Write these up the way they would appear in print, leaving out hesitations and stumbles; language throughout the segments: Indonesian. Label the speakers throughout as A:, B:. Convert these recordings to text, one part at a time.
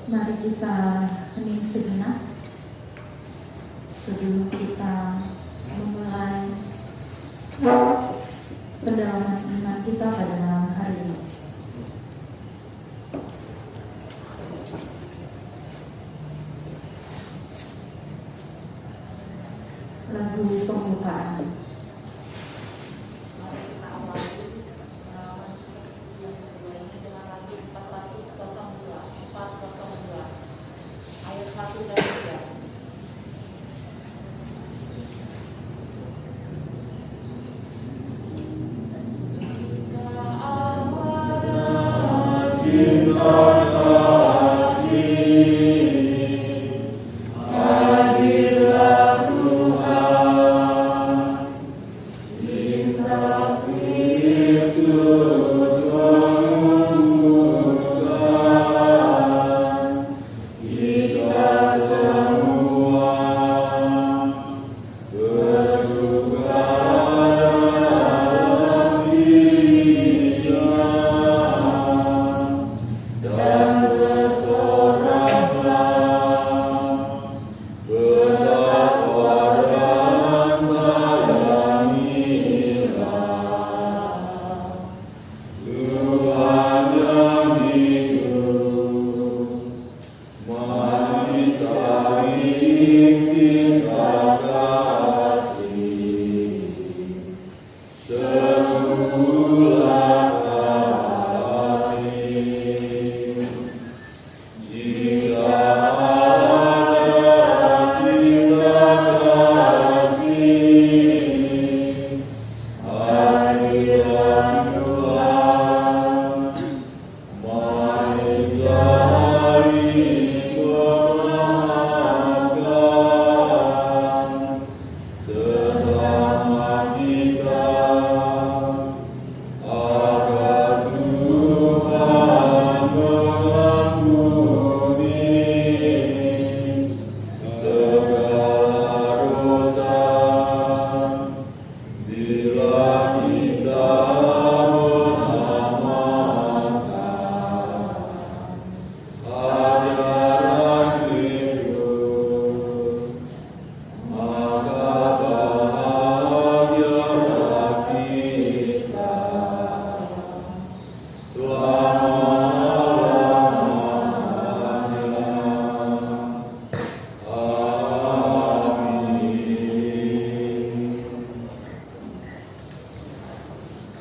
A: Mari kita hening sejenak sebelum kita memulai pendalaman iman kita pada malam hari ini. Lagu pembukaan.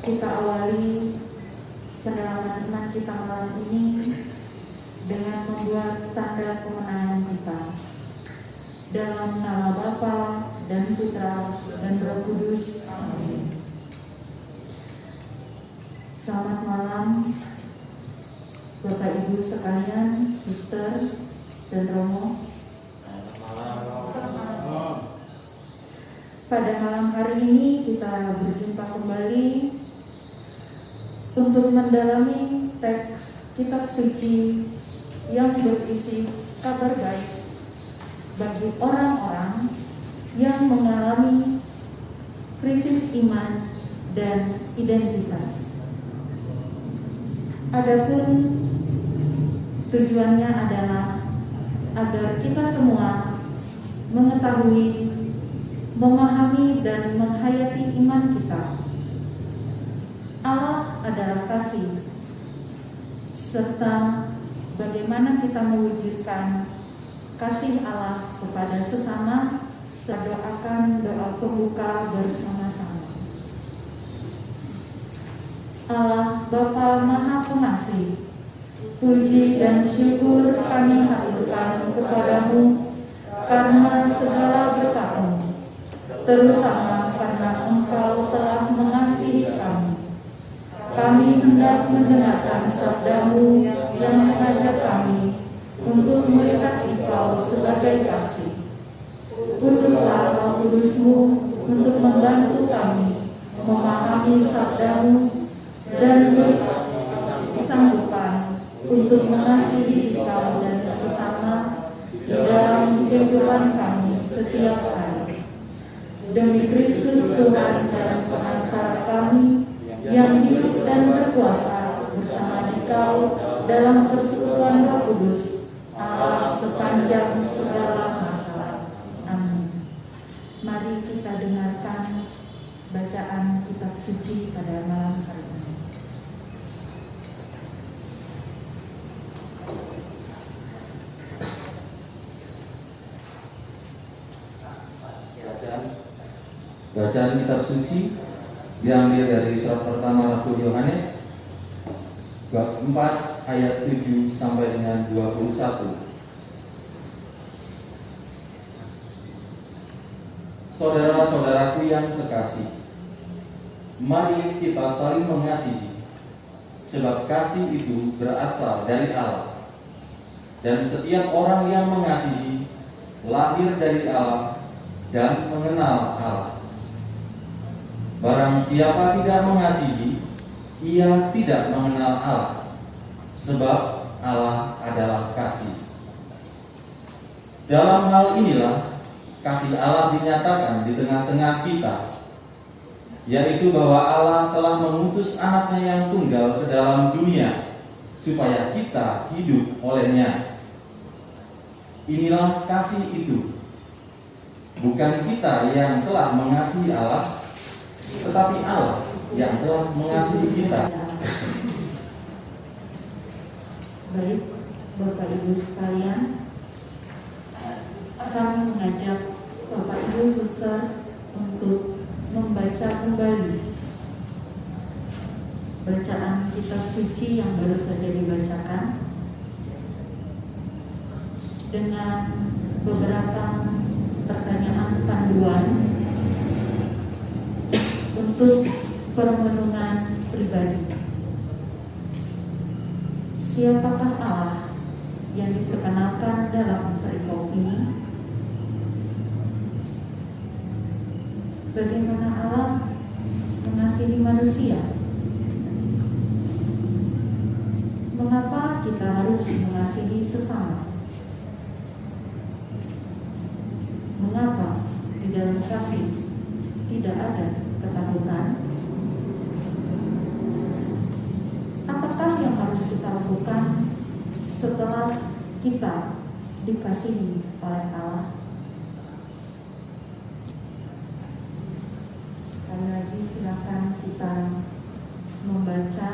A: Kita awali pendalaman iman kita malam ini dengan membuat tanda kemenangan kita. Dalam nama Bapa dan Putra dan Roh Kudus. Amin. Selamat malam Bapak Ibu sekalian, Suster dan Romo. Pada malam hari ini kita berjumpa kembali untuk mendalami teks kitab suci yang berisi kabar baik bagi orang-orang yang mengalami krisis iman dan identitas. Adapun tujuannya adalah agar kita semua mengetahui, memahami dan menghayati iman kita. Allah adalah kasih, serta bagaimana kita mewujudkan kasih Allah kepada sesama. Saya doakan doa pembuka bersama-sama. Allah Bapa Maha Pengasih, puji dan syukur kami haturkan kepadamu karena segala berkat-Mu, terutama karena Engkau telah mengasihi kami. Kami hendak mendengarkan sabda-Mu yang mengajak kami untuk melihat Engkau sebagai kasih. Utuslah Roh Kudus-Mu untuk membantu kami memahami sabda-Mu dan disanggupan untuk mengasihi Engkau dan sesama di dalam kehidupan kami setiap hari. Demi Kristus Tuhan dan Pengantara kami, yang hidup dan berkuasa bersama Dikau dalam persekutuan Roh Kudus,
B: Bacaan kitab suci diambil dari surat pertama Rasul Yohanes bab 4 ayat 7 sampai dengan 21. Saudara-saudaraku yang terkasih, mari kita saling mengasihi, sebab kasih itu berasal dari Allah. Dan setiap orang yang mengasihi lahir dari Allah dan mengenal Allah. Barang siapa tidak mengasihi, ia tidak mengenal Allah, sebab Allah adalah kasih. Dalam hal inilah kasih Allah dinyatakan di tengah-tengah kita, yaitu bahwa Allah telah mengutus anaknya yang tunggal ke dalam dunia, supaya kita hidup olehnya. Inilah kasih itu, bukan kita yang telah mengasihi Allah, tetapi Allah yang telah mengasihi kita.
A: Baik, Bapak Ibu sekalian, kami mengajak Bapak Ibu Suster untuk membaca kembali bacaan kitab suci yang baru saja dibacakan dengan beberapa pertanyaan panduan untuk perenungan pribadi. Siapakah Allah yang diperkenalkan dalam perikop ini? Bagaimana Allah mengasihi manusia? Mengapa kita harus mengasihi sesama? Mengapa di dalam kasih tidak ada ketakutan? Apakah yang harus kita lakukan setelah kita dikasihi oleh Allah? Sekali lagi silakan kita membaca.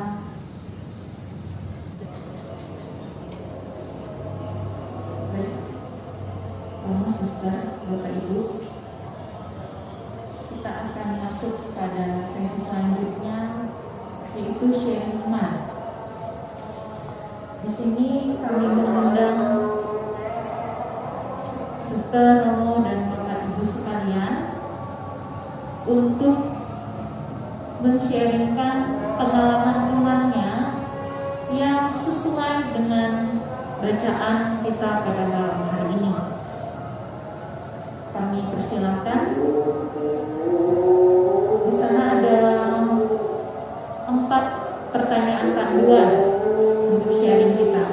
A: Baik, Suster, Bapak Ibu, kita akan masuk pada sesi selanjutnya, yaitu sharing iman. Di sini kami mengundang Suster Romo dan Bapak Ibu sekalian untuk men-sharingkan pengalaman imannya yang sesuai dengan bacaan kita pada malam hari ini. Kami persilakan. Di sana ada 4 pertanyaan panduan untuk sharing kita.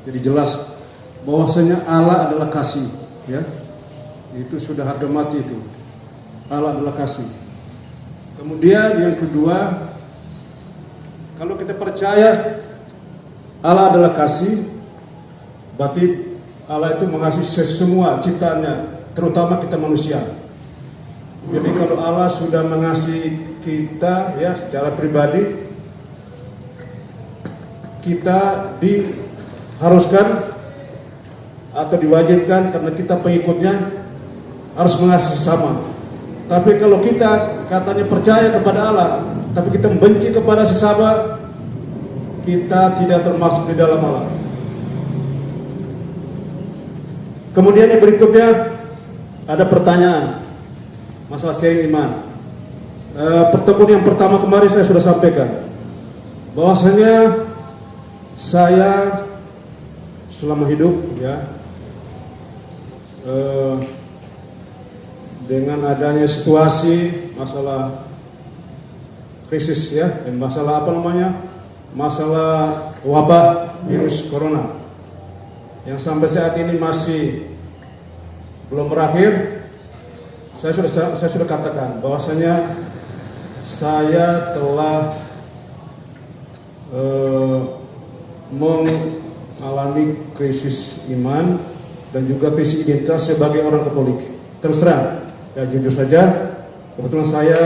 C: Jadi jelas bahwasanya Allah adalah kasih, ya. Itu sudah harga mati itu. Allah adalah kasih. Kemudian yang kedua, kalau kita percaya Allah adalah kasih, berarti Allah itu mengasihi semua ciptaannya, terutama kita manusia. Jadi kalau Allah sudah mengasihi kita, ya, secara pribadi, kita diharuskan atau diwajibkan karena kita pengikutnya harus mengasihi sesama. Tapi kalau kita katanya percaya kepada Allah, tapi kita membenci kepada sesama, kita tidak termasuk di dalam Allah. Kemudian yang berikutnya ada pertanyaan masalah sharing iman. Pertemuan yang pertama kemarin saya sudah sampaikan bahwasanya saya selama hidup, ya, dengan adanya situasi masalah krisis, ya, dan masalah masalah wabah virus corona yang sampai saat ini masih belum berakhir. Saya sudah katakan bahwasanya saya telah mengalami krisis iman dan juga krisis identitas sebagai orang Katolik. Terus terang, ya jujur saja, kebetulan saya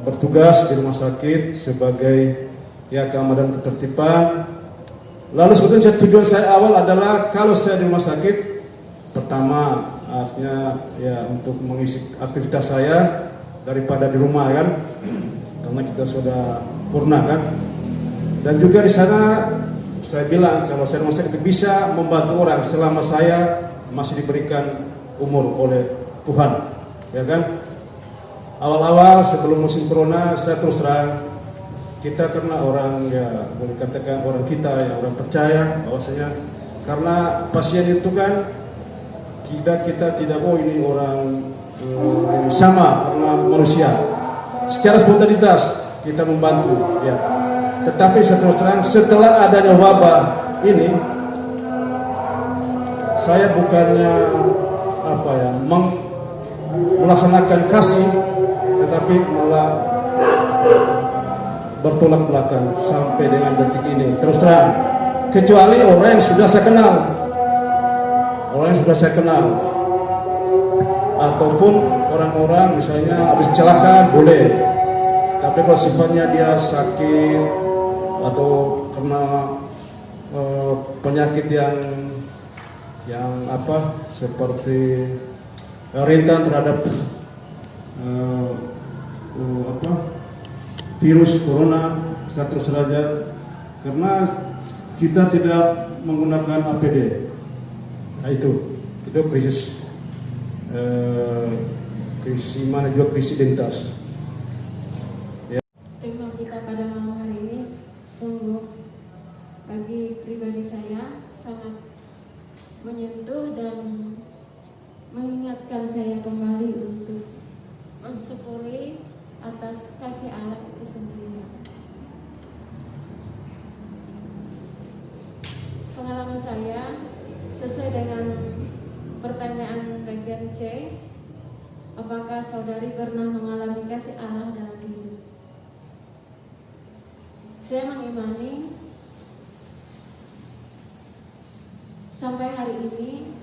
C: bertugas di rumah sakit sebagai ya keamanan ketertiban. Lalu sebetulnya tujuan saya awal adalah kalau saya di rumah sakit, pertama artinya ya untuk mengisi aktivitas saya daripada di rumah kan, karena kita sudah purna kan. Dan juga di sana saya bilang kalau saya di rumah sakit bisa membantu orang selama saya masih diberikan umur oleh Tuhan, ya kan. Awal-awal sebelum musim corona saya terus terang, kita karena orang ya boleh katakan orang kita yang orang percaya bahwasanya karena pasien itu kan kita tidak ini orang sama karena manusia. Secara spontanitas kita membantu ya. Tetapi terus terang setelah adanya wabah ini saya bukannya melaksanakan kasih, tetapi malah bertolak belakang sampai dengan detik ini. Terus terang, kecuali orang yang sudah saya kenal, ataupun orang-orang misalnya habis kecelakaan boleh. Tapi kalau sifatnya dia sakit atau kena penyakit yang seperti rentan terhadap virus corona, saya terus saja karena kita tidak menggunakan APD. Nah, itu krisis iman juga krisis identitas.
D: Tema kita pada malam hari ini sungguh bagi pribadi saya sangat menyentuh dan mengingatkan saya kembali untuk mensyukuri atas kasih Allah itu sendiri. Pengalaman saya sesuai dengan pertanyaan bagian C, apakah saudari pernah mengalami kasih Allah dalam hidup? Saya mengimani sampai hari ini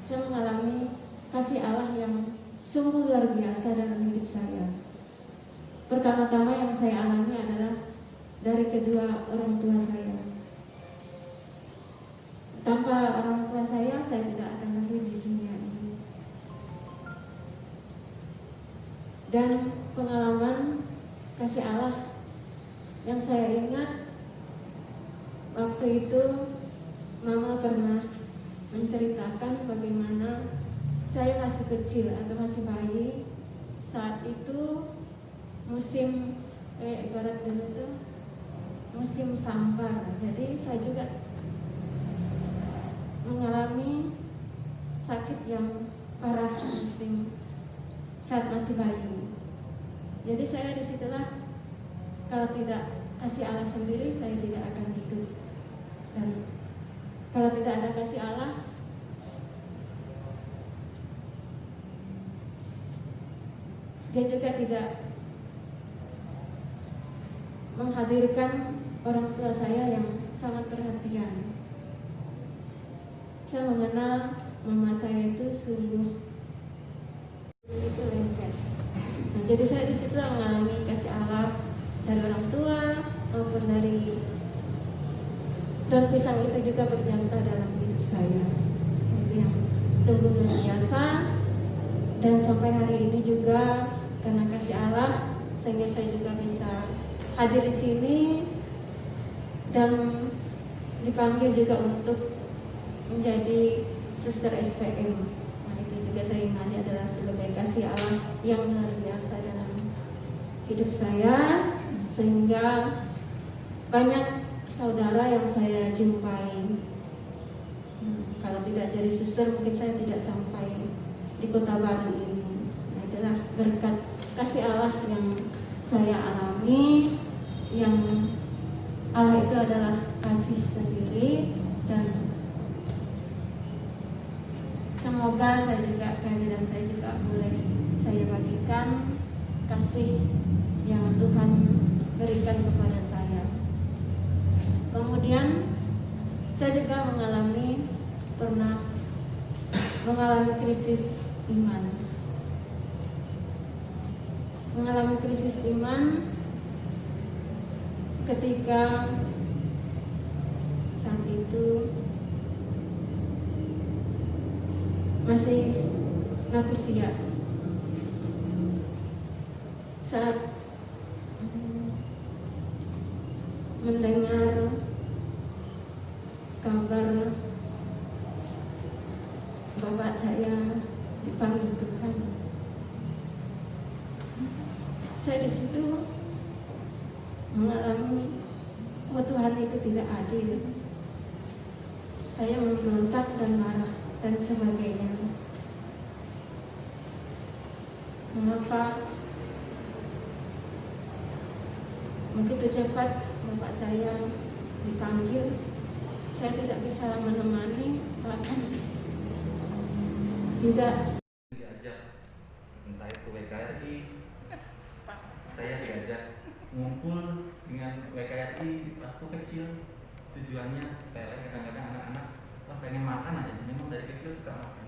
D: saya mengalami kasih Allah yang sungguh luar biasa dalam hidup saya. Pertama-tama yang saya alami adalah dari kedua orang tua saya. Tanpa orang tua saya tidak akan lahir di dunia ini. Dan pengalaman kasih Allah yang saya ingat waktu itu mama pernah menceritakan bagaimana saya masih kecil atau masih bayi. Saat itu musim ibarat dulu itu musim sampar. Jadi saya juga mengalami sakit yang parah musim saat masih bayi. Jadi saya disitulah, kalau tidak kasih Allah sendiri saya tidak akan hidup. Dan kalau tidak ada kasih Allah, dia juga tidak menghadirkan orang tua saya yang sangat perhatian. Saya mengenal mama saya itu sungguh itu lengket. Nah, jadi saya di situ mengalami kasih Allah dari orang tua maupun dari Daun Pisang itu juga berjasa dalam hidup saya. Itu yang sungguh luar biasa. Dan sampai hari ini juga karena kasih Allah sehingga saya juga bisa hadir di sini dan dipanggil juga untuk menjadi suster SPM. Nah, itu juga saya imani adalah sebagai kasih Allah yang luar biasa dalam hidup saya, sehingga banyak saudara yang saya jumpai. Kalau tidak jadi suster mungkin saya tidak sampai di Kota Baru ini. Nah, itulah berkat kasih Allah yang saya alami yang Allah itu adalah kasih sendiri, dan semoga kami dan saya juga boleh saya bagikan kasih yang Tuhan berikan kepada saya. Kemudian saya juga pernah mengalami krisis iman. Mengalami krisis iman ketika saat itu masih usia. Saat mendengar kabar bapak saya dipanggil Tuhan, saya di situ mengalami, oh Tuhan itu tidak adil. Saya memberontak dan marah dan sebagainya. Mengapa begitu cepat bapak saya dipanggil? Saya tidak bisa menemani, bahkan tidak.
B: Diajak entah itu WKRI, saya diajak ngumpul dengan WKRI waktu kecil. Tujuannya sepele, kadang-kadang anak-anak pengen makan aja, memang dari kecil suka makan,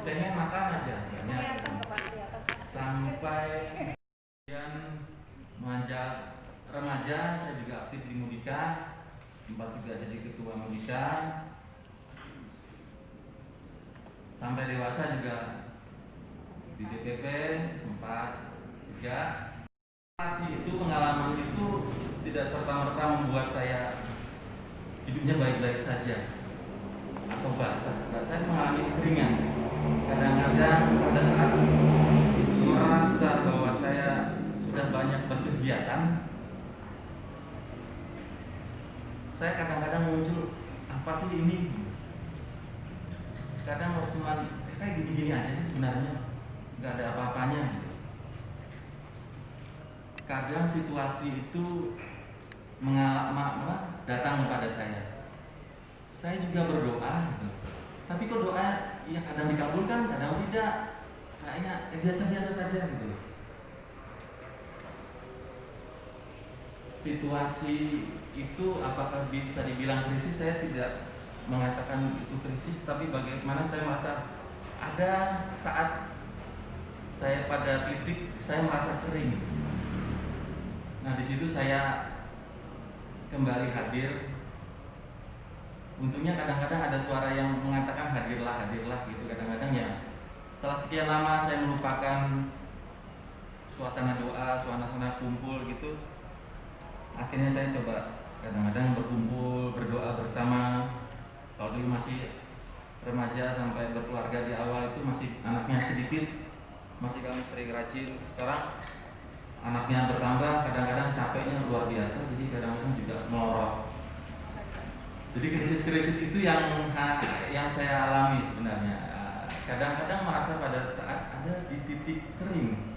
B: pengen makan aja banyak. Sampai kemudian mengajak remaja, saya juga aktif di Mudika, sempat juga jadi ketua Mudika. Sampai dewasa juga di DPP sempat juga. Pengalaman itu tidak serta-merta membuat saya hidupnya baik-baik saja atau basah. Saya mengalami kekeringan. Kadang-kadang pada saat merasa bahwa saya sudah banyak berkegiatan, saya kadang-kadang muncul, apa sih ini? Kadang cuma kayak gini-gini aja sih sebenarnya, nggak ada apa-apanya gitu. Kadang situasi itu datang kepada saya. Saya juga berdoa gitu. Tapi kok doa ya kadang dikabulkan, kadang tidak. Kayaknya biasa-biasa saja gitu. Situasi itu apakah bisa dibilang krisis? Saya tidak mengatakan itu krisis, tapi bagaimana saya merasa ada saat saya pada titik saya merasa kering. Nah, di situ saya kembali hadir. Untungnya kadang-kadang ada suara yang mengatakan hadirlah gitu. Kadang-kadang ya setelah sekian lama saya melupakan suasana doa, suasana kumpul gitu. Akhirnya saya coba kadang-kadang berkumpul, berdoa bersama. Kalau dulu masih remaja sampai berkeluarga di awal itu masih anaknya sedikit, masih kami sering rajin. Sekarang anaknya bertambah, kadang-kadang capeknya luar biasa, jadi kadang-kadang juga melorot. Jadi krisis-krisis itu yang saya alami sebenarnya. Kadang-kadang merasa pada saat ada di titik kering,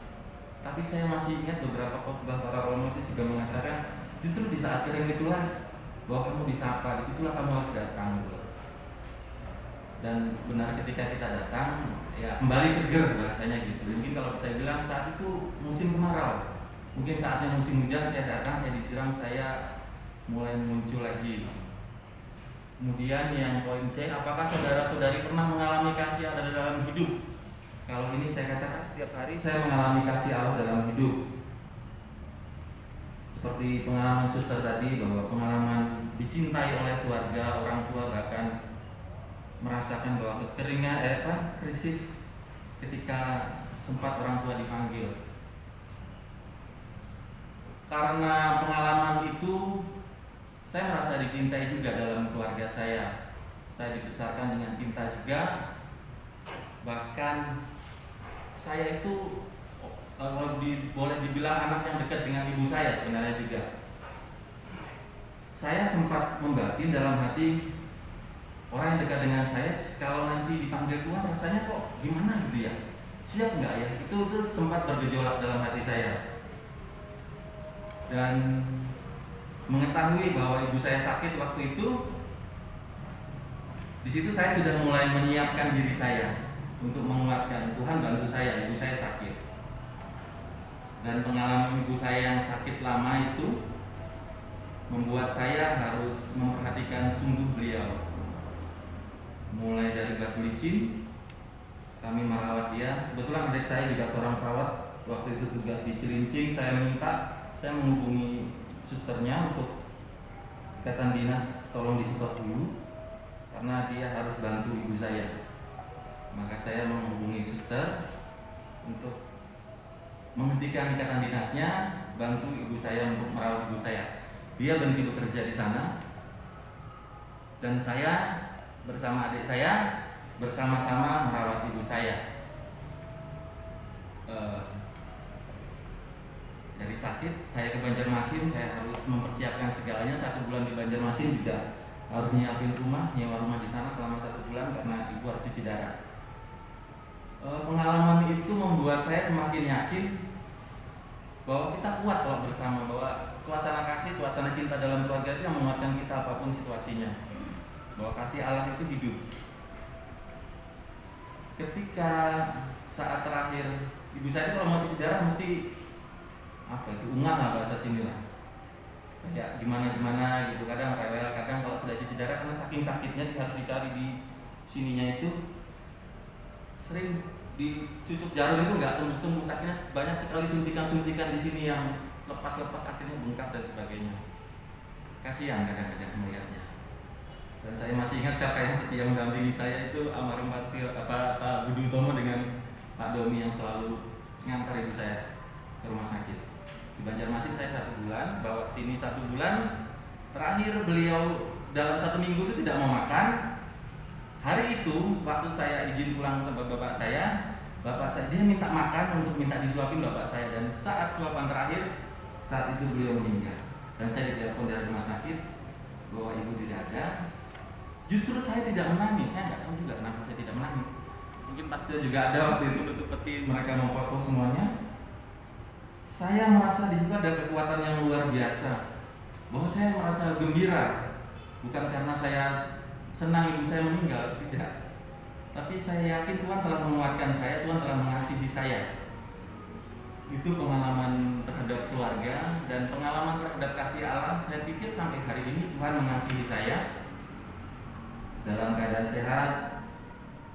B: tapi saya masih ingat beberapa khotbah para ulama itu juga mengatakan justru di saat kering itulah bahwa kamu disapa, disitulah kamu harus datang gitu. Dan benar ketika kita datang ya kembali seger bahasanya gitu. Mungkin kalau saya bilang saat itu musim kemarau, mungkin saatnya musim hujan, saya datang, saya disiram, saya mulai muncul lagi. Kemudian yang poin C, apakah saudara-saudari pernah mengalami kasih Allah dalam hidup? Kalau ini saya katakan setiap hari saya mengalami kasih Allah dalam hidup. Seperti pengalaman suster tadi, bahwa pengalaman dicintai oleh keluarga, orang tua, bahkan merasakan bahwa kekeringan, krisis ketika sempat orang tua dipanggil. Karena pengalaman itu, saya merasa dicintai juga dalam keluarga saya. Saya dibesarkan dengan cinta juga. Bahkan saya itu boleh dibilang anak yang dekat dengan ibu saya sebenarnya juga. Saya sempat membatin dalam hati, orang yang dekat dengan saya kalau nanti dipanggil Tuhan rasanya kok gimana gitu ya, siap nggak ya? Itu sempat bergejolak dalam hati saya. dan mengetahui bahwa ibu saya sakit waktu itu, di situ saya sudah mulai menyiapkan diri saya untuk menguatkan. Tuhan bantu saya, ibu saya sakit. Dan pengalaman ibu saya yang sakit lama itu membuat saya harus memperhatikan sungguh beliau. Mulai dari batu licin, kami merawat dia. Kebetulan adik saya juga seorang perawat. Waktu itu tugas di Cilincing, saya menghubungi susternya untuk ikatan dinas tolong disedot dulu karena dia harus bantu ibu saya. Maka saya menghubungi suster untuk menghentikan ikatan dinasnya, bantu ibu saya untuk merawat ibu saya. Dia berhenti bekerja di sana, dan saya bersama adik saya bersama-sama merawat ibu saya. Dari sakit saya ke Banjarmasin, saya harus mempersiapkan segalanya. 1 bulan di Banjarmasin juga harus nyiapin rumah, nyewa rumah di sana selama 1 bulan karena ibu harus cuci darah. Pengalaman itu membuat saya semakin yakin bahwa kita kuat kalau bersama, bahwa suasana kasih, suasana cinta dalam keluarga itu yang menguatkan kita apapun situasinya, bahwa kasih Allah itu hidup. Ketika saat terakhir ibu saya kalau mau cuci darah mesti ungan lah bahasa sini lah, kayak gimana gitu, kadang rewel, kadang kalau sudah cuci darah karena saking sakitnya harus dicari di sininya itu, sering dicucuk jarum itu nggak tembus-tembus, akhirnya banyak sekali suntikan di sini yang lepas akhirnya bengkak dan sebagainya. Kasihan kadang-kadang melihatnya. Dan saya masih ingat siapa yang setia mendampingi saya itu almarhum Pak Budi Utomo dengan Pak Domi yang selalu ngantar ibu saya ke rumah sakit. Di Banjarmasin saya 1 bulan, bawa ke sini 1 bulan. Terakhir beliau dalam 1 minggu itu tidak mau makan. Hari itu waktu saya izin pulang ke bapak saya dia minta makan untuk minta disuapin bapak saya, dan saat suapan terakhir saat itu beliau meninggal. Dan saya ditelepon dari rumah sakit bahwa ibu tidak ada. Justru saya tidak menangis, saya nggak tahu juga kenapa saya tidak menangis. Mungkin pasti juga ada waktu itu tutup peti mereka memfoto semuanya. Saya merasa di situ ada kekuatan yang luar biasa, bahwa saya merasa gembira, bukan karena saya senang ibu saya meninggal, tidak. Tapi saya yakin Tuhan telah menguatkan saya, Tuhan telah mengasihi saya. Itu pengalaman terhadap keluarga dan pengalaman terhadap kasih Allah. Saya pikir sampai hari ini Tuhan mengasihi saya dalam keadaan sehat,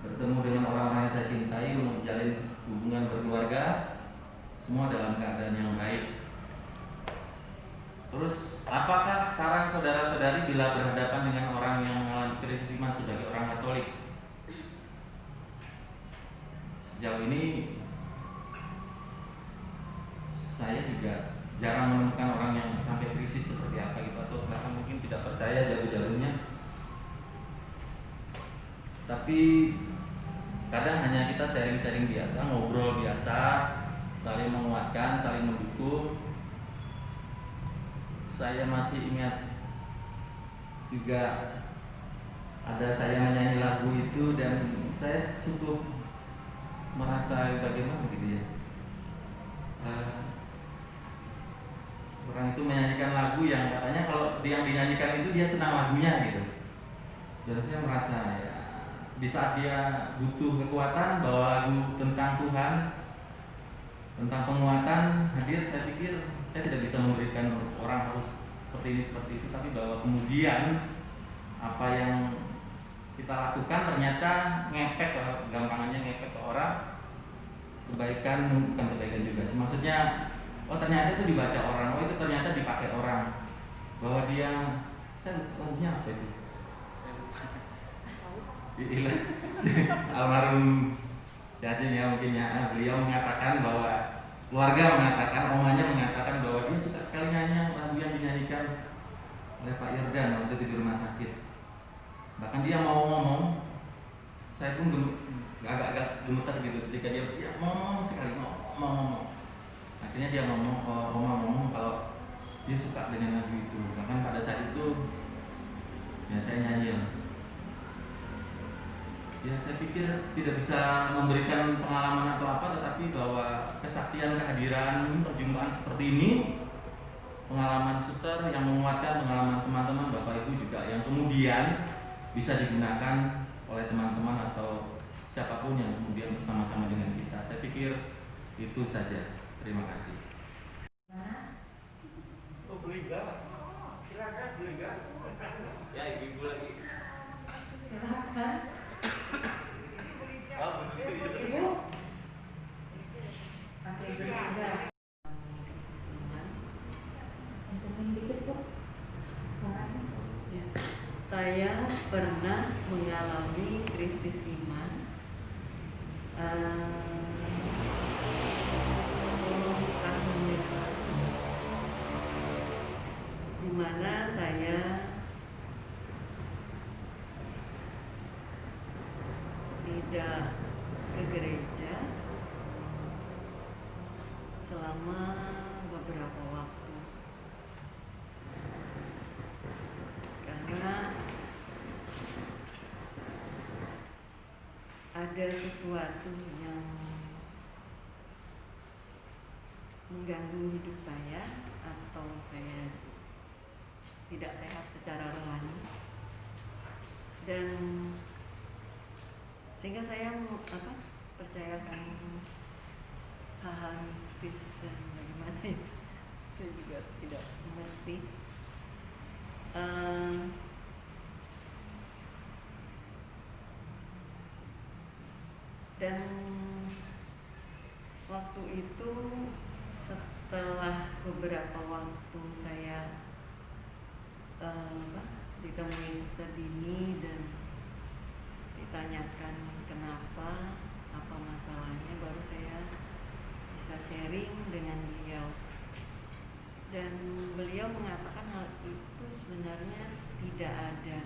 B: bertemu dengan orang-orang yang saya cintai, menjalin hubungan berkeluarga, semua dalam keadaan yang baik. Terus, apakah saran saudara-saudari bila berhadapan dengan orang yang mengalami krisis iman sebagai orang Katolik? Sejauh ini saya juga jarang menemukan orang yang sampai krisis seperti apa gitu, atau bahkan mungkin tidak percaya jauh-jauhnya. Tapi kadang hanya kita sharing-sharing biasa, ngobrol biasa, saling menguatkan, saling mendukung. Saya masih ingat juga ada saya menyanyi lagu itu, dan saya cukup merasa bagaimana gitu ya. Orang itu menyanyikan lagu yang katanya kalau yang dinyanyikan itu dia senang lagunya gitu. Dan saya merasa ya, di saat dia butuh kekuatan, bawa lagu tentang Tuhan, tentang penguatan hadir, saya pikir saya tidak bisa memberikan orang harus seperti ini seperti itu, tapi bahwa kemudian apa yang kita lakukan ternyata ngepek, gampangannya ngepek ke orang, kebaikan bukan kebaikan juga sih, maksudnya ternyata itu dibaca orang, itu ternyata dipakai orang, bahwa dia, saya lagunya apa itu? Almarhum Cacing ya mungkin ya, beliau mengatakan bahwa keluarga mengatakan, omanya mengatakan bahwa dia suka sekali nyanyi lagu yang dinyanyikan oleh Pak Yordan waktu itu di rumah sakit. Bahkan dia mau ngomong, saya pun agak-agak gemetar gitu ketika dia ngomong sekali, ngomong. Akhirnya dia ngomong kalau dia suka dengan lagu itu. Bahkan pada saat itu ya saya nyanyi. Ya saya pikir tidak bisa memberikan pengalaman atau apa, tetapi bahwa kesaksian kehadiran perjumpaan seperti ini pengalaman suster, yang menguatkan pengalaman teman-teman Bapak Ibu juga, yang kemudian bisa digunakan oleh teman-teman atau siapapun yang kemudian bersama-sama dengan kita. Saya pikir itu saja. Terima kasih.
E: Oh, boleh enggak? Silakan, boleh enggak?
B: Ya, ibu lagi.
A: Silakan.
B: Oh, begitu.
A: Ibu. Oke, enggak. Kencengin dikit, Bu. Suaranya.
F: Ya. Saya pernah mengalami krisis iman. 10 tahun yang lalu, di mana saya tidak ke gereja selama beberapa waktu karena ada sesuatu yang mengganggu hidup saya, atau saya tidak sehat secara rohani, dan sehingga saya percayakan hal-hal mistis dan bagaimana itu saya juga tidak mengerti. Dan waktu itu setelah beberapa waktu saya ditemui suster Dini dan ditanyakan kenapa, apa masalahnya, baru saya bisa sharing dengan beliau, dan beliau mengatakan hal itu sebenarnya tidak ada.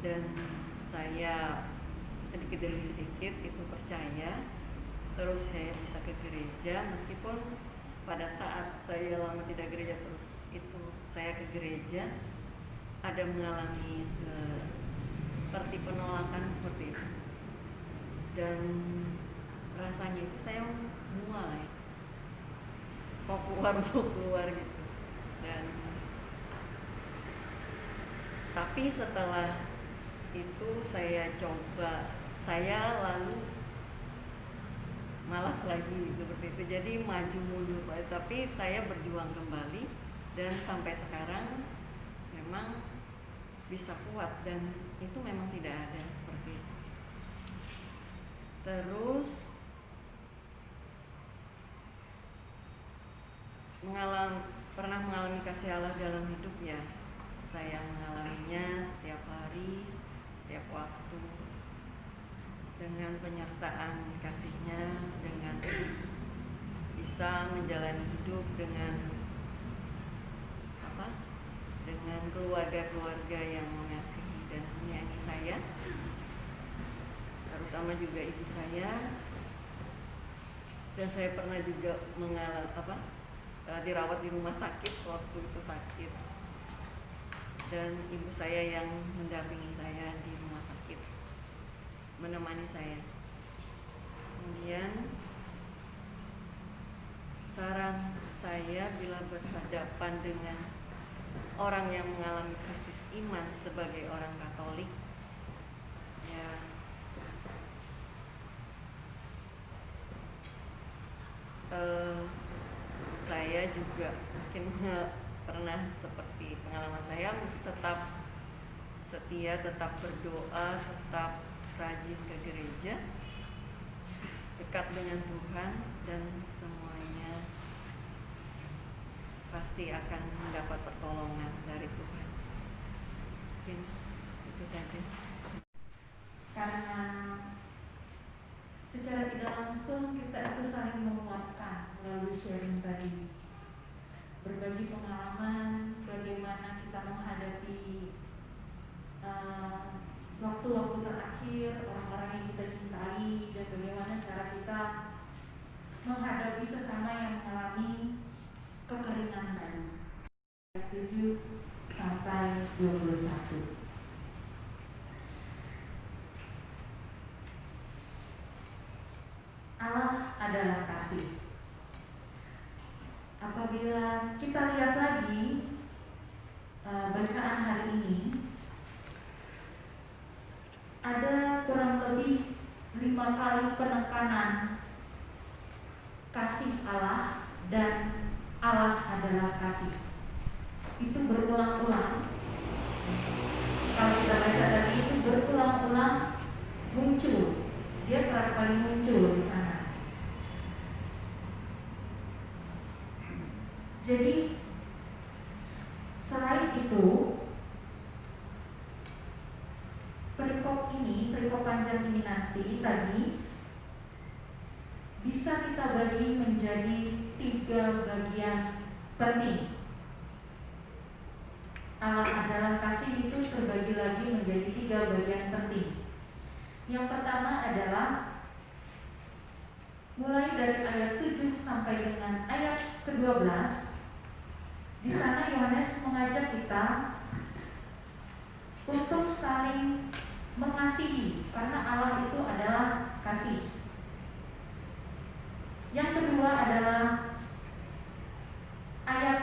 F: Dan saya sedikit demi sedikit itu percaya, terus saya bisa ke gereja, meskipun pada saat saya lama tidak gereja, terus itu saya ke gereja ada mengalami seperti penolakan seperti itu, dan rasanya itu saya mulai mau keluar gitu. Dan tapi setelah itu saya coba, saya lalu malas lagi seperti itu, jadi maju mundur, tapi saya berjuang kembali dan sampai sekarang memang bisa kuat, dan itu memang tidak ada seperti itu. Terus pernah mengalami kasih Allah dalam hidup, ya. Saya mengalaminya setiap hari, setiap waktu, dengan penyertaan kasih-Nya, dengan bisa menjalani hidup dengan keluarga-keluarga yang mengasihi dan menyayangi saya, terutama juga ibu saya. Dan saya pernah juga dirawat di rumah sakit waktu itu sakit, dan ibu saya yang mendampingi saya di rumah sakit, menemani saya. Kemudian saran saya bila berhadapan dengan orang yang mengalami krisis iman sebagai orang Katolik, ya, saya juga mungkin pernah seperti pengalaman saya, tetap setia, tetap berdoa, tetap rajin ke gereja, dekat dengan Tuhan, dan semuanya pasti akan mendapat pertolongan dari Tuhan. Mungkin itu saja.
A: Karena secara tidak langsung kita itu saling menguatkan melalui sharing tadi, berbagi pengalaman bagaimana kita menghadapi waktu-waktu terakhir orang-orang yang kita cintai, dan bagaimana cara kita menghadapi sesama yang mengalami kekeringan tadi. 7 sampai 21. adalah kasih. Apabila kita lihat lagi bacaan hari ini, ada kurang lebih 5 kali penekanan kasih Allah dan Allah adalah kasih. Itu berulang-ulang. Kalau kita baca tadi itu berulang-ulang muncul. Dia kerap kali muncul di sana. Jadi selain itu, perikop panjang ini nanti tadi bisa kita bagi menjadi 3 bagian penting. Allah adalah kasih itu terbagi lagi menjadi 3 bagian penting. Yang pertama adalah mulai dari ayat 7 sampai dengan ayat ke-12. Di sana Yohanes mengajak kita untuk saling mengasihi karena Allah itu adalah kasih. Yang kedua adalah ayat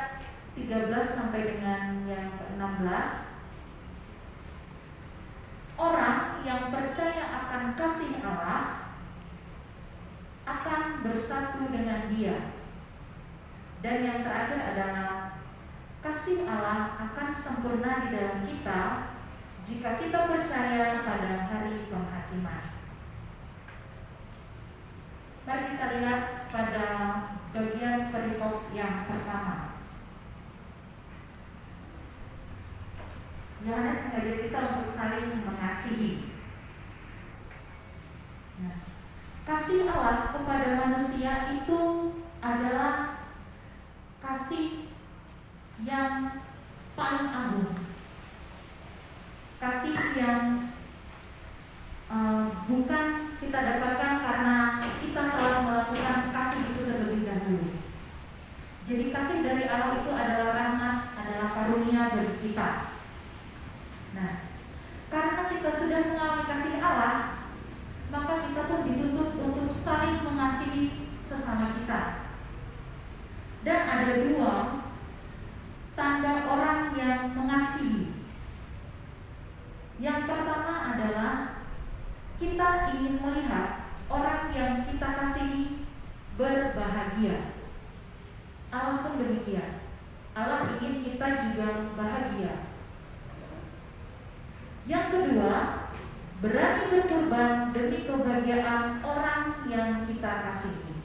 A: 13 sampai dengan yang ke-16. Orang yang percaya akan kasih Allah akan bersatu dengan Dia. Dan yang terakhir adalah kasih Allah akan sempurna di dalam kita jika kita percaya pada hari penghakiman. Mari kita lihat pada bagian perikop yang pertama. Yohanes mengajak kita untuk saling mengasihi. Nah, kasih Allah kepada manusia itu adalah kasih yang paling agung. Kasih yang bukan kita dapatkan karena kita telah melakukan kasih itu terlebih dahulu. Jadi kasih dari Allah itu adalah rahmat, adalah karunia bagi kita. Nah, karena kita sudah mengalami kasih Allah, maka kita pun dituntut untuk saling mengasihi sesama kita. Dan ada 2 tanda orang yang mengasihi. Yang pertama adalah kita ingin melihat orang yang kita kasihi berbahagia. Allah pun demikian. Allah ingin kita juga bahagia. Yang kedua, berani berkorban demi kebahagiaan orang yang kita kasihi.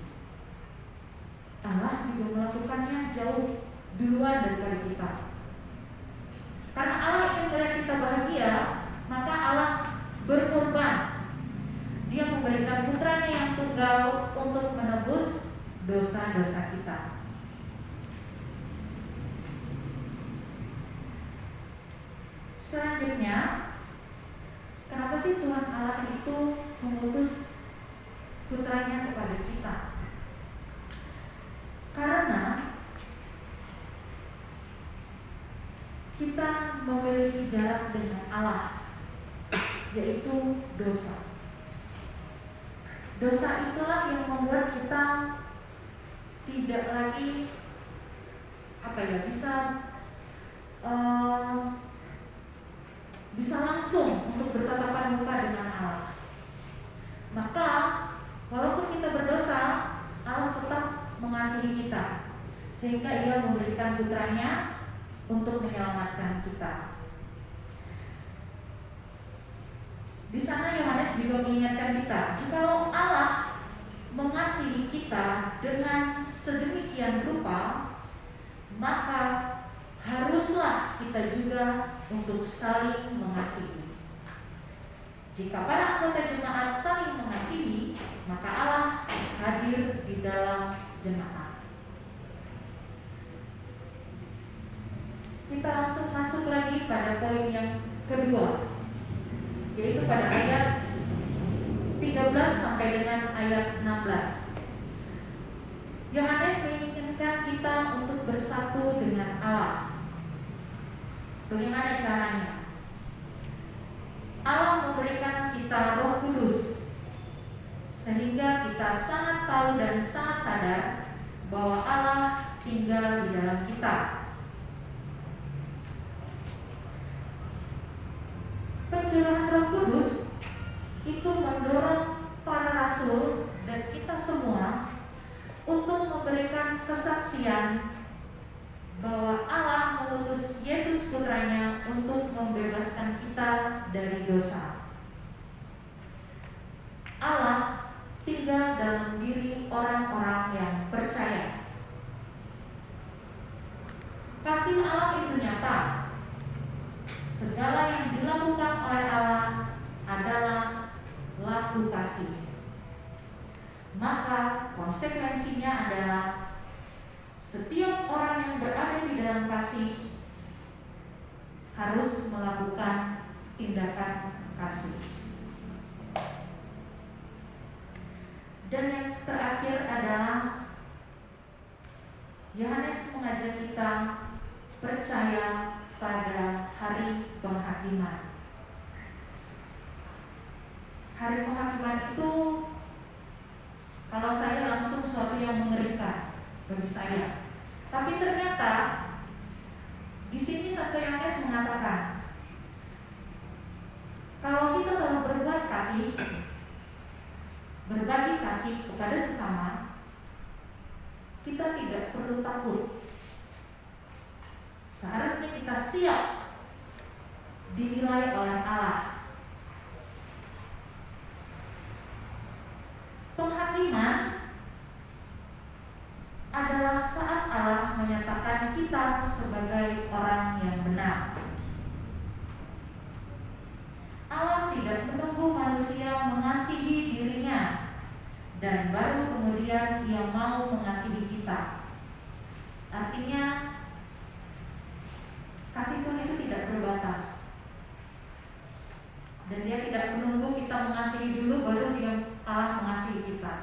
A: Allah juga melakukannya jauh duluan daripada kita. Karena Allah ingin melihat kita bahagia, maka Allah berkorban. Dia memberikan putranya yang tunggal untuk menebus dosa-dosa kita. Selanjutnya, kenapa sih Tuhan Allah itu mengutus putranya kepada kita? Karena kita memiliki jarak dengan Allah, yaitu dosa. Dosa itulah yang membuat kita tidak lagi bisa langsung untuk bertatapan muka dengan Allah. Maka walaupun kita berdosa, Allah tetap mengasihi kita, sehingga Ia memberikan putranya untuk menyelamatkan kita. Di sana Yohanes juga mengingatkan kita, jikalau Allah mengasihi kita dengan sedemikian rupa, maka haruslah kita juga untuk saling mengasihi. Jika para anggota jemaat saling mengasihi, maka Allah hadir di dalam jemaat. Kita langsung masuk lagi pada poin yang kedua, yaitu pada ayat 13 sampai dengan ayat 16. Yohanes menginginkan kita untuk bersatu dengan Allah. Bagaimana caranya? Allah memberikan kita Roh Kudus sehingga kita sangat tahu dan sangat sadar bahwa Allah tinggal di dalam kita. Pencurahan Roh Kudus itu mendorong para rasul dan kita semua untuk memberikan kesaksian bahwa Allah mengutus Yesus putranya untuk membebaskan kita dari dosa. Allah tinggal dalam diri orang-orang yang percaya. Kasih Allah itu nyata. Segala yang dilakukan oleh Allah adalah laku kasih. Maka konsekuensinya adalah setiap orang yang berada di dalam kasih harus melakukan tindakan kasih. Dan yang terakhir adalah Yohanes mengajak kita percaya pada hari penghakiman. Hari penghakiman itu kalau saya langsung sesuatu yang mengerikan bagi saya. Tapi ternyata di sini Santo Yohanes mengatakan, kalau kita telah berbuat kasih, berbagi kasih kepada sesama, kita tidak perlu takut. Seharusnya kita siap dinilai oleh Allah. Penghakiman adalah saat Allah menyatakan kita sebagai orang yang benar. Allah tidak menunggu manusia mengasihi dirinya dan baru kemudian Ia mau mengasihi kita. Artinya kasih Tuhan itu tidak berbatas. Dan Dia tidak menunggu kita mengasihi dulu baru Allah mengasihi kita.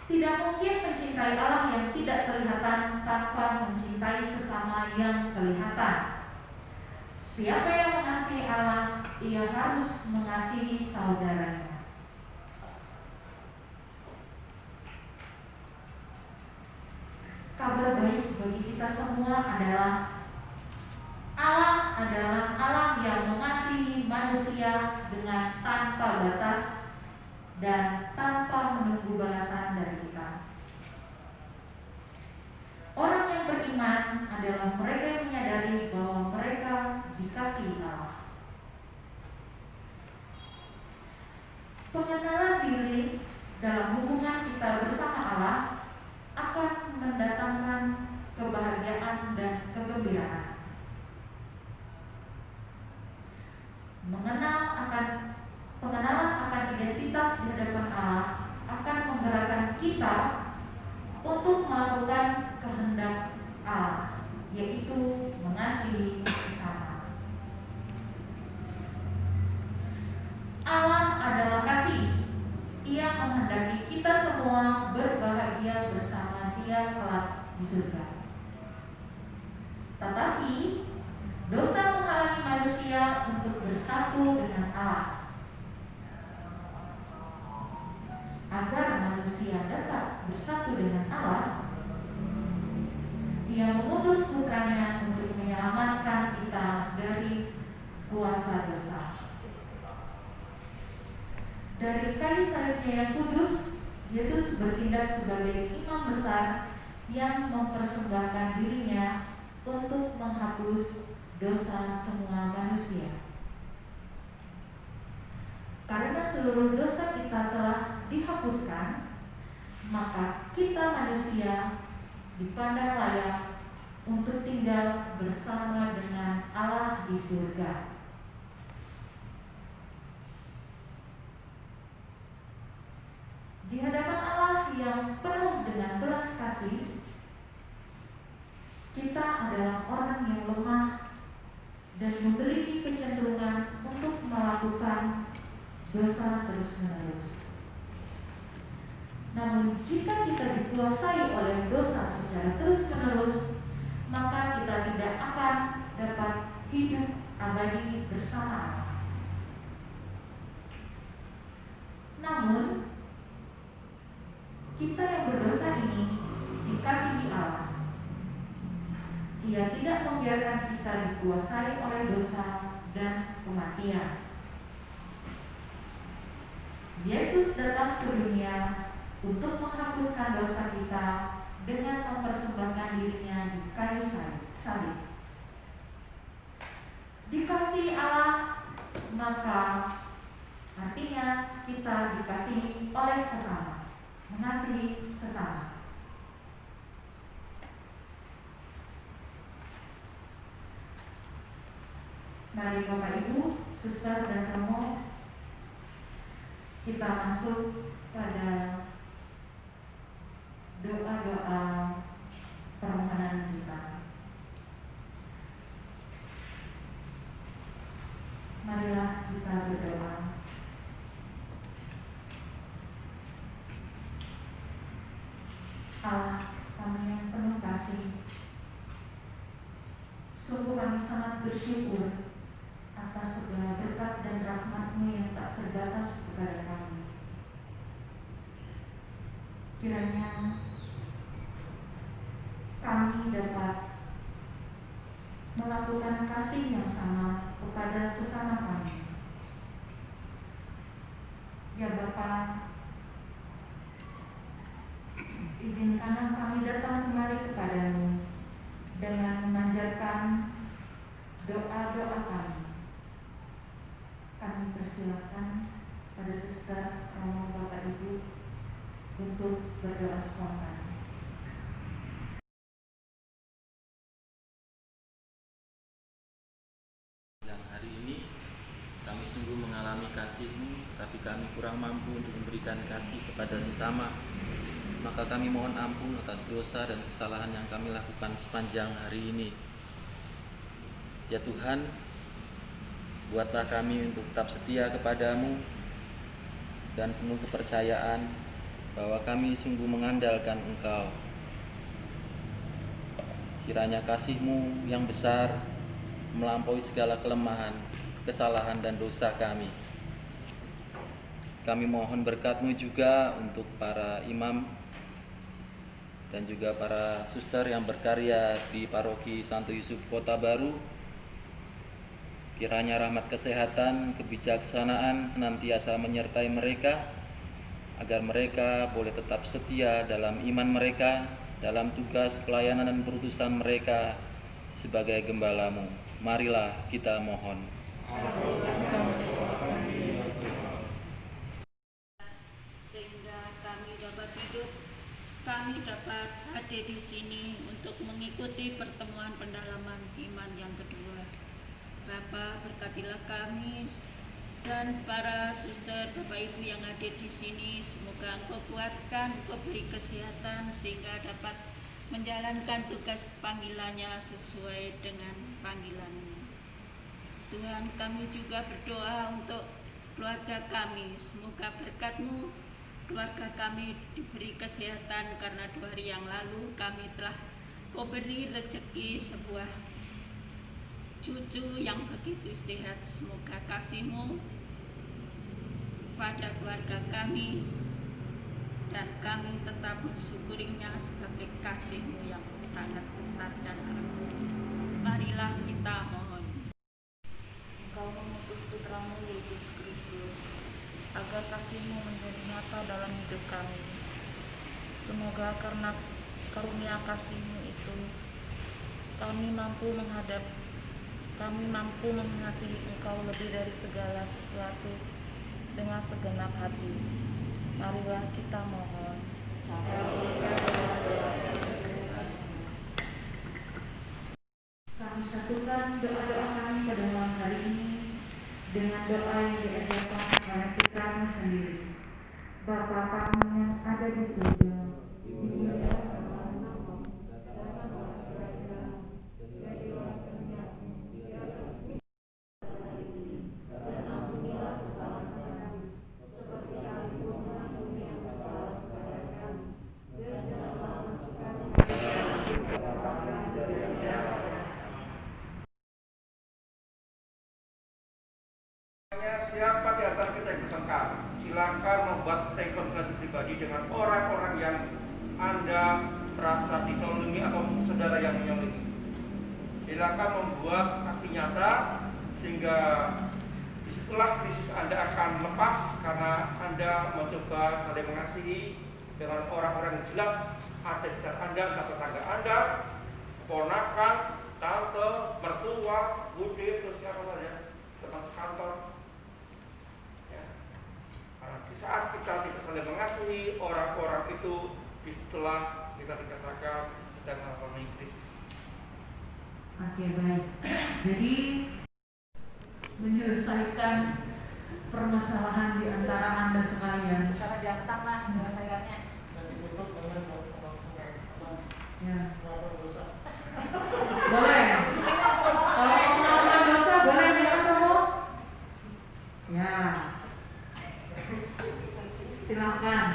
A: Tidak mungkin mencintai Allah yang tidak kelihatan tanpa mencintai sesama yang kelihatan. Siapa yang mengasihi Allah, ia harus mengasihi saudaranya. Kabar baik bagi kita semua adalah Allah adalah Allah yang mengasihi manusia dengan tanpa batas dan tanpa menunggu balasan dari kita. Orang yang beriman adalah mereka yang menyadari bahwa mereka dikasihi Allah. Pengenalan diri dalam hubungan kita bersama Allah akan mendatangkan kebahagiaan dan kegembiraan. Pengenalan akan identitas di hadapan Allah akan menggerakkan kita untuk melakukan kehendak Allah, yaitu mengasihi sesama. Allah adalah kasih. Ia menghendaki kita semua berbahagia bersama Dia kelak di surga. Tetapi dosa menghalangi manusia untuk bersatu dengan Allah. Agar manusia dapat bersatu dengan Allah, Ia mengutus putranya untuk menyelamatkan kita dari kuasa dosa. Dari kayu salibnya yang kudus, Yesus bertindak sebagai imam besar yang mempersembahkan dirinya untuk menghapus dosa semua manusia. Karena seluruh dosa kita telah dihapuskan, maka kita manusia dipandang layak untuk tinggal bersama dengan Allah di surga. Di hadapan Allah yang penuh dengan belas kasih, kita adalah orang yang lemah dan memiliki kecenderungan untuk melakukan dosa terus-menerus. Namun jika kita dikuasai oleh dosa secara terus-menerus, maka kita tidak akan dapat hidup abadi bersama Allah. membiarkan kita dikuasai oleh dosa dan kematian. Yesus datang ke dunia untuk menghapuskan dosa kita dengan mempersembahkan dirinya di kayu salib. Dikasihi Allah, maka artinya kita dikasihi oleh sesama, mengasihi sesama. Mari Bapak Ibu, Suster dan Romo, kita masuk pada doa-doa permohonan kita. Marilah kita berdoa. Allah kami yang penuh kasih, sungguh kami sangat bersyukur atas segala berkat dan rahmat-Mu yang tak terbatas kepada kami. Kiranya kami dapat melakukan kasih yang sama kepada sesama kami. Ya Bapa, izinkanlah kami datang kembali kepadamu dengan memanjatkan doa-doa kami. Kami persilakan pada Suster, Romo, Bapak Ibu untuk berdoa spontan.
B: Yang hari ini kami sungguh mengalami kasih-Mu, tapi kami kurang mampu untuk memberikan kasih kepada sesama. Maka kami mohon ampun atas dosa dan kesalahan yang kami lakukan sepanjang hari ini. Ya Tuhan, buatlah kami untuk tetap setia kepadamu dan penuh kepercayaan bahwa kami sungguh mengandalkan Engkau. Kiranya kasih-Mu yang besar melampaui segala kelemahan, kesalahan dan dosa kami. Kami mohon berkat-Mu juga untuk para imam dan juga para suster yang berkarya di Paroki Santo Yusuf Kota Baru. Kiranya rahmat kesehatan, kebijaksanaan senantiasa menyertai mereka, agar mereka boleh tetap setia dalam iman mereka, dalam tugas pelayanan dan perutusan mereka sebagai gembala-Mu. Marilah kita mohon.
G: Sehingga kami dapat hidup, kami dapat hadir di sini untuk mengikuti pertemuan pendalaman iman yang kedua. Bapa, berkatilah kami dan para suster, Bapak Ibu yang hadir di sini. Semoga Engkau kuatkan, Engkau beri kesehatan sehingga dapat menjalankan tugas panggilannya sesuai dengan panggilan-Mu. Tuhan, kami juga berdoa untuk keluarga kami. Semoga berkat-Mu keluarga kami diberi kesehatan, karena 2 hari yang lalu kami telah Kau beri rezeki sebuah cucu yang begitu sehat. Semoga kasih-Mu pada keluarga kami dan kami tetap mensyukurinya sebagai kasih-Mu yang sangat besar dan agung. Marilah kita mohon.
H: Engkau mengutus putra-Mu Yesus Kristus agar kasih-Mu menjadi nyata dalam hidup kami. Semoga karena karunia kasih-Mu itu kami mampu mengasihi Engkau lebih dari segala sesuatu dengan segenap hati. Marilah kita mohon.
A: Kami satukan doa-doa kami pada malam hari ini dengan doa yang diajarkan oleh Putra-Mu sendiri. Bapa kami yang ada di surga,
E: Siapa di antara kita yang bertengkar, silakan membuat rekonsilasi pribadi dengan orang-orang membuat aksi nyata sehingga disitulah Kristus Anda akan lepas karena Anda mencoba saling mengasihi dengan orang-orang yang jelas ada di sekitar Anda, entah tetangga Anda, ponakan, tante, mertua, bude, terus siapa saja, teman sekantor. Ya. Karena di saat kita tidak saling mengasihi orang-orang itu, disitulah kita dikatakan sedang mengalami krisis.
A: Oke, baik. Jadi menyelesaikan permasalahan di antara Anda sekalian.
H: Secara jantan lah menyelesaikannya.
A: Ya. Boleh. Kalau mau melakukan dosa boleh jangan kamu. Ya. Silakan.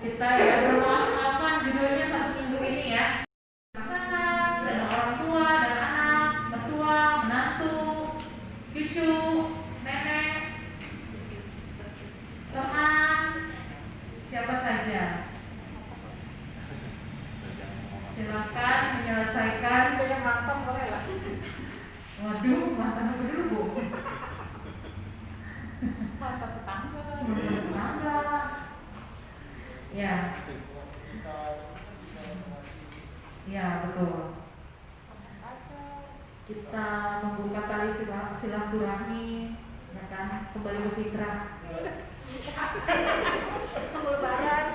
A: Kita ya bermaaf-maafan judulnya satu minggu ini ya. Pasangan dan orang tua dan anak, mertua, menantu, cucu, nenek, teman, siapa saja. Silakan menyelesaikan.
H: Yang mantan boleh lah.
A: Waduh, mantan apa dulu Bu?
H: Mantan tetangga.
A: Tetangga. Ya. Ya, betul. Kita membuka tali silaturahmi, ya kan, kembali ke fitrah.
H: Lebaran.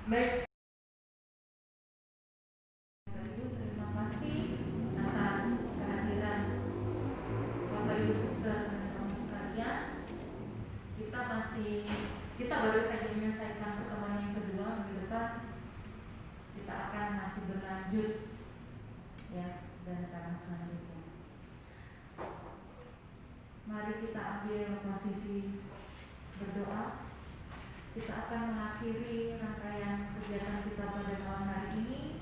A: Baik. Terima kasih atas kehadiran Bapak Ibu Suster dan teman sekalian. Kita baru saja menyelesaikan pertemuan yang kedua. Minggu depan kita akan masih berlanjut ya, dan akan selanjutnya. Mari kita ambil posisi berdoa. Kita akan mengakhiri rangkaian kegiatan kita pada malam hari ini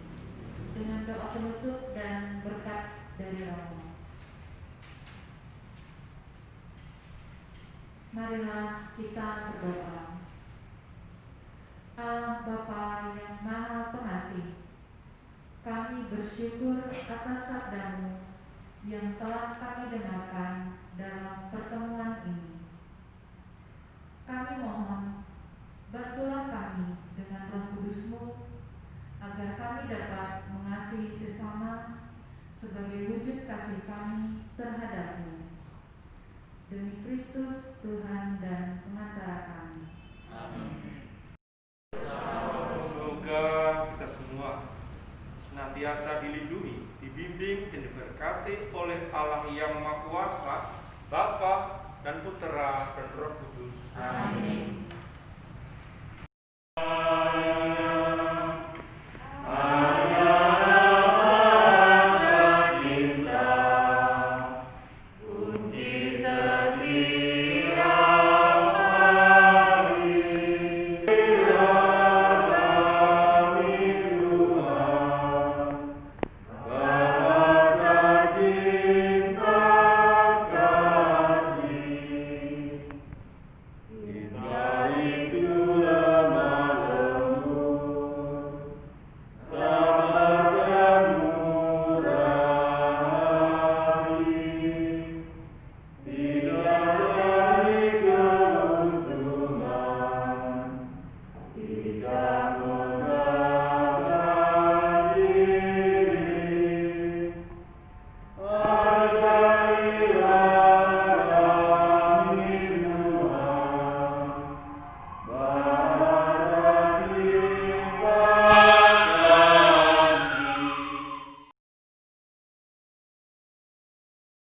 A: dengan doa penutup dan berkat dari Romo. Marilah kita berdoa. Allah Bapa yang Maha Pengasih, kami bersyukur atas sabda-Mu yang telah kami dengarkan dalam pertemuan ini. Kami mohon, bantulah kami dengan Roh Kudus-Mu agar kami dapat mengasihi sesama sebagai wujud kasih kami terhadap-Mu. Demi Kristus Tuhan dan pengantara kami.
E: Amin. Semoga kita semua senantiasa dilindungi, dibimbing dan diberkati oleh Allah yang Maha Kuasa, Bapa dan Putera dan Roh